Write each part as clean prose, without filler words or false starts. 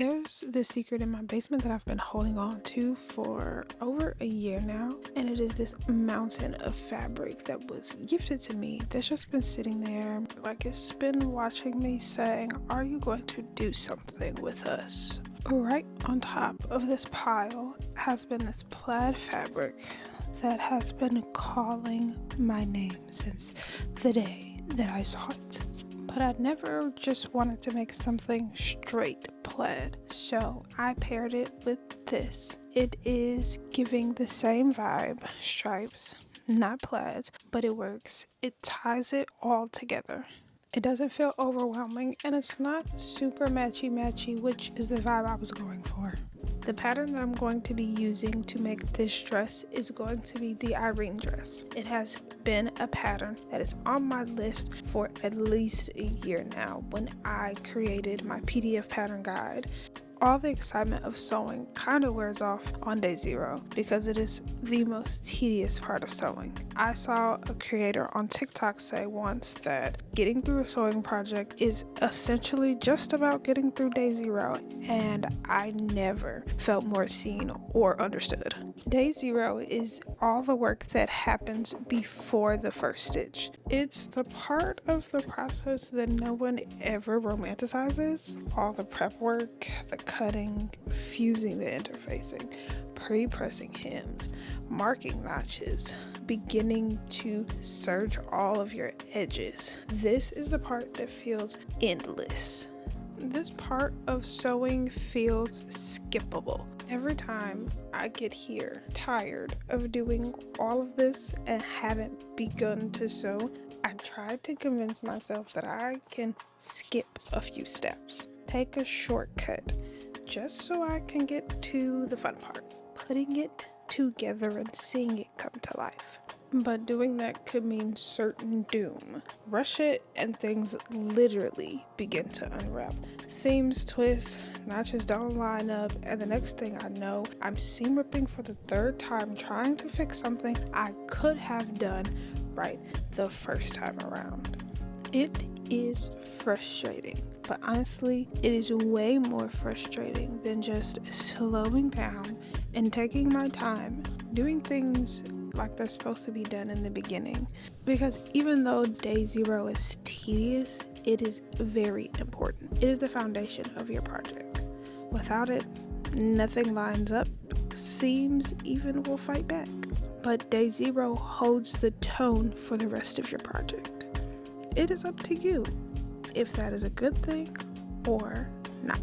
There's this secret in my basement that I've been holding on to for over a year now, and it is this mountain of fabric that was gifted to me that's just been sitting there, like it's been watching me saying, "Are you going to do something with us?" Right on top of this pile has been this plaid fabric that has been calling my name since the day that I saw it. But I never just wanted to make something straight plaid, so I paired it with this. It is giving the same vibe, stripes, not plaids, but it works. It ties it all together. It doesn't feel overwhelming, and it's not super matchy-matchy, which is the vibe I was going for. The pattern that I'm going to be using to make this dress is going to be the Irene dress. It has been a pattern that is on my list for at least a year now when I created my PDF pattern guide. All the excitement of sewing kind of wears off on day 0 because it is the most tedious part of sewing. I saw a creator on TikTok say once that getting through a sewing project is essentially just about getting through day 0, and I never felt more seen or understood. Day 0 is all the work that happens before the first stitch. It's the part of the process that no one ever romanticizes. All the prep work, the cutting, fusing the interfacing, pre-pressing hems, marking notches, beginning to serge all of your edges. This is the part that feels endless. This part of sewing feels skippable. Every time I get here tired of doing all of this and haven't begun to sew, I've tried to convince myself that I can skip a few steps, take a shortcut, just so I can get to the fun part, putting it together and seeing it come to life. But doing that could mean certain doom. Rush it and things literally begin to unwrap. Seams twist, notches don't line up, and the next thing I know, I'm seam ripping for the 3rd time trying to fix something I could have done right the first time around. It is frustrating, but honestly, it is way more frustrating than just slowing down and taking my time, doing things like they're supposed to be done in the beginning. Because even though day 0 is tedious, it is very important. It is the foundation of your project. Without it, nothing lines up. Seams even will fight back. But day 0 holds the tone for the rest of your project. It is up to you if that is a good thing or not.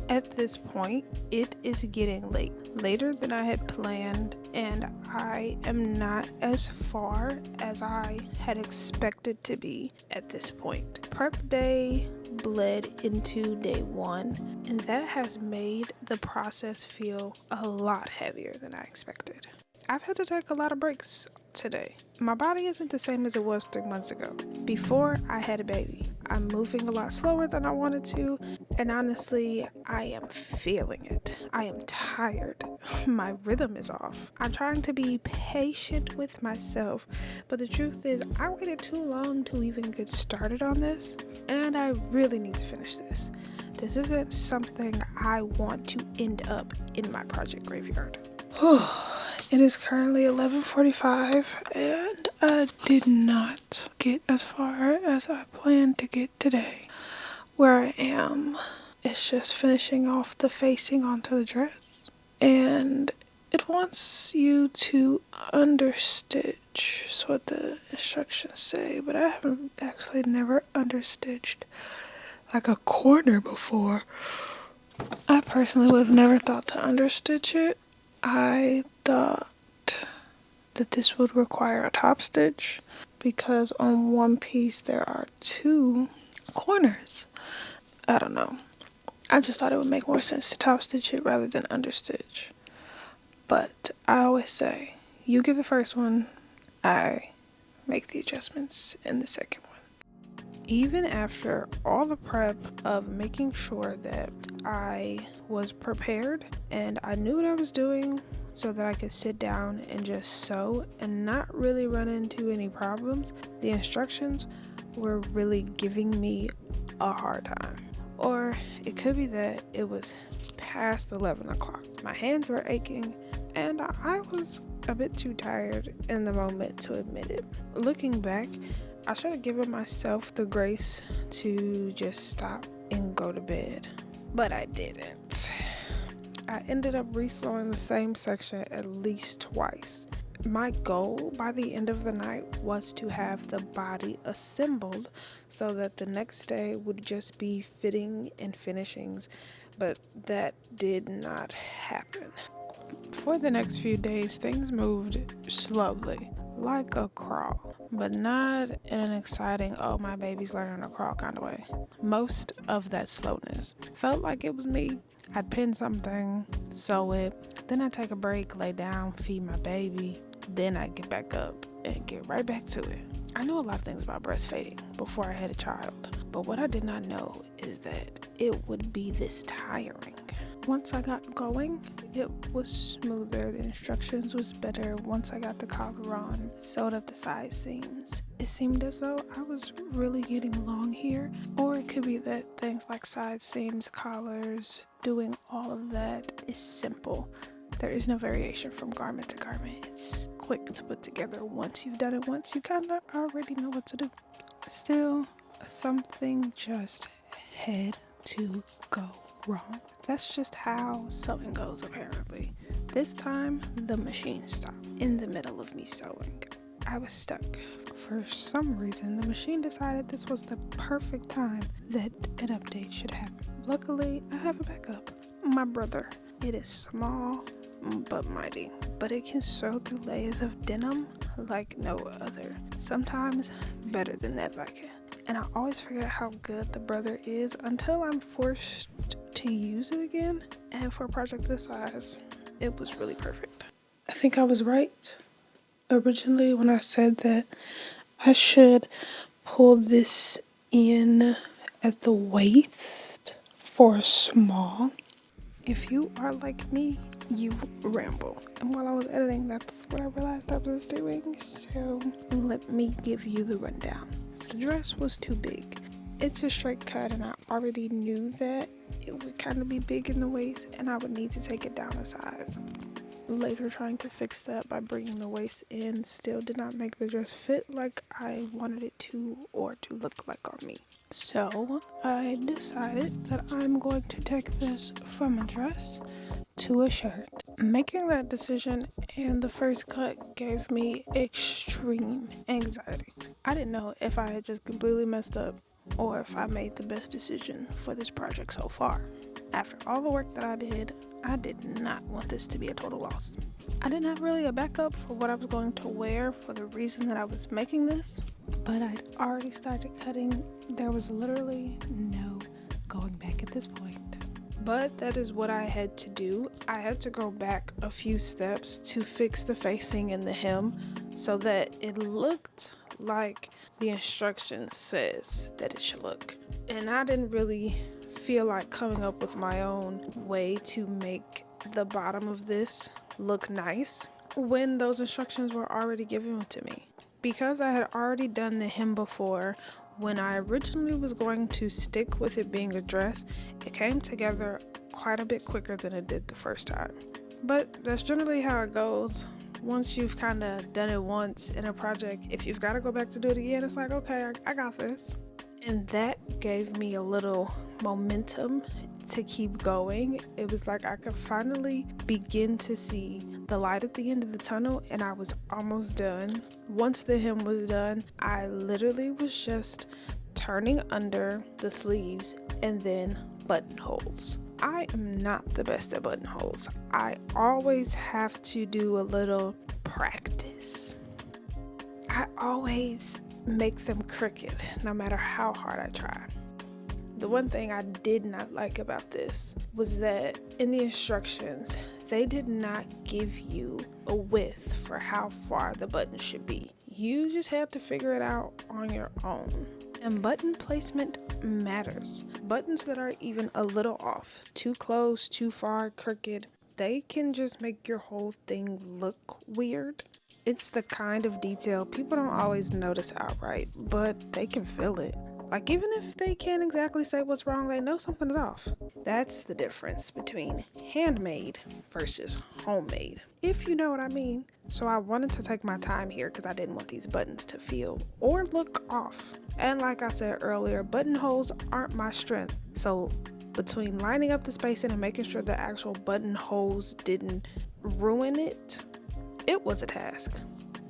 At this point, it is getting late, later than I had planned, and I am not as far as I had expected to be at this point. Prep day bled into day 1, and that has made the process feel a lot heavier than I expected. I've had to take a lot of breaks today. My body isn't the same as it was 3 months ago. Before I had a baby, I'm moving a lot slower than I wanted to, and honestly, I am feeling it. I am tired. My rhythm is off. I'm trying to be patient with myself, but the truth is, I waited too long to even get started on this, and I really need to finish this. This isn't something I want to end up in my project graveyard. It is currently 11:45 and I did not get as far as I planned to get today. Where I am is just finishing off the facing onto the dress, and it wants you to understitch. That's what the instructions say, but I haven't actually never understitched like a corner before. I personally would have never thought to understitch it. I thought that this would require a top stitch because on one piece there are 2 corners. I don't know. I just thought it would make more sense to top stitch it rather than understitch. But I always say, you get the first one, I make the adjustments in the second one. Even after all the prep of making sure that I was prepared and I knew what I was doing so that I could sit down and just sew and not really run into any problems, the instructions were really giving me a hard time. Or it could be that it was past 11 o'clock. My hands were aching and I was a bit too tired in the moment to admit it. Looking back, I should have given myself the grace to just stop and go to bed, but I didn't. I ended up reslowing the same section at least twice. My goal by the end of the night was to have the body assembled so that the next day would just be fitting and finishings, but that did not happen. For the next few days, things moved slowly, like a crawl, but not in an exciting, oh, my baby's learning to crawl kind of way. Most of that slowness felt like it was me. I'd pin something, sew it, then I'd take a break, lay down, feed my baby, then I'd get back up and get right back to it. I knew a lot of things about breastfeeding before I had a child, but what I did not know is that it would be this tiring. Once I got going, it was smoother, the instructions was better. Once I got the collar on, sewed up the side seams, it seemed as though I was really getting along here. Or it could be that things like side seams, collars, doing all of that is simple. There is no variation from garment to garment. It's quick to put together. Once you've done it once, you kind of already know what to do. Still, something just had to go wrong. That's just how sewing goes, apparently. This time, the machine stopped in the middle of me sewing. I was stuck. For some reason, the machine decided this was the perfect time that an update should happen. Luckily, I have a backup. My brother. It is small, but mighty. But it can sew through layers of denim like no other. Sometimes better than that vacuum. And I always forget how good the brother is until I'm forced to use it again. And for a project this size, it was really perfect. I think I was right originally when I said that I should pull this in at the waist for small. If you are like me, you ramble. And while I was editing, that's what I realized I was doing. So let me give you the rundown. The dress was too big. It's a straight cut and I already knew that it would kind of be big in the waist and I would need to take it down a size. Later trying to fix that by bringing the waist in still did not make the dress fit like I wanted it to or to look like on me. So I decided that I'm going to take this from a dress to a shirt. Making that decision and the first cut gave me extreme anxiety. I didn't know if I had just completely messed up or if I made the best decision for this project so far. After all the work that I did not want this to be a total loss. I didn't have really a backup for what I was going to wear for the reason that I was making this, but I'd already started cutting. There was literally no going back at this point. But that is what I had to do. I had to go back a few steps to fix the facing and the hem so that it looked like the instructions says that it should look. And I didn't really feel like coming up with my own way to make the bottom of this look nice when those instructions were already given to me. Because I had already done the hem before, when I originally was going to stick with it being a dress, it came together quite a bit quicker than it did the first time. But that's generally how it goes. Once you've kind of done it once in a project, if you've got to go back to do it again, it's like, okay, I got this. And that gave me a little momentum to keep going. It was like I could finally begin to see the light at the end of the tunnel and I was almost done. Once the hem was done, I literally was just turning under the sleeves and then buttonholes. I am not the best at buttonholes. I always have to do a little practice. I always make them crooked no matter how hard I try. The one thing I did not like about this was that in the instructions, they did not give you a width for how far the button should be. You just have to figure it out on your own. And button placement matters. Buttons that are even a little off, too close, too far, crooked, they can just make your whole thing look weird. It's the kind of detail people don't always notice outright, but they can feel it. Like, even if they can't exactly say what's wrong, they know something is off. That's the difference between handmade versus homemade, if you know what I mean. So I wanted to take my time here because I didn't want these buttons to feel or look off. And like I said earlier, buttonholes aren't my strength. So between lining up the spacing and making sure the actual buttonholes didn't ruin it, it was a task.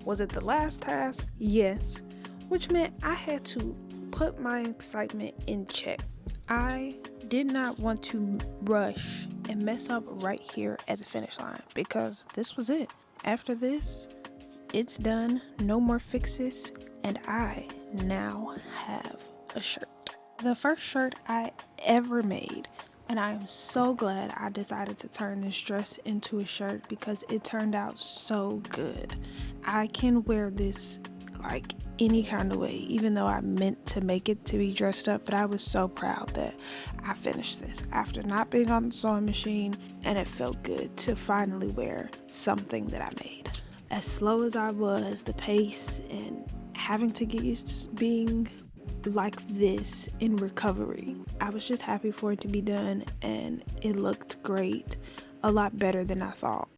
Was it the last task? Yes. Which meant I had to put my excitement in check. I did not want to rush and mess up right here at the finish line because this was it. After this, it's done, no more fixes, and I now have a shirt. The first shirt I ever made, and I am so glad I decided to turn this dress into a shirt because it turned out so good. I can wear this like any kind of way, even though I meant to make it to be dressed up, but I was so proud that I finished this after not being on the sewing machine, and it felt good to finally wear something that I made. As slow as I was, the pace and having to get used to being like this in recovery, I was just happy for it to be done, and it looked great, a lot better than I thought.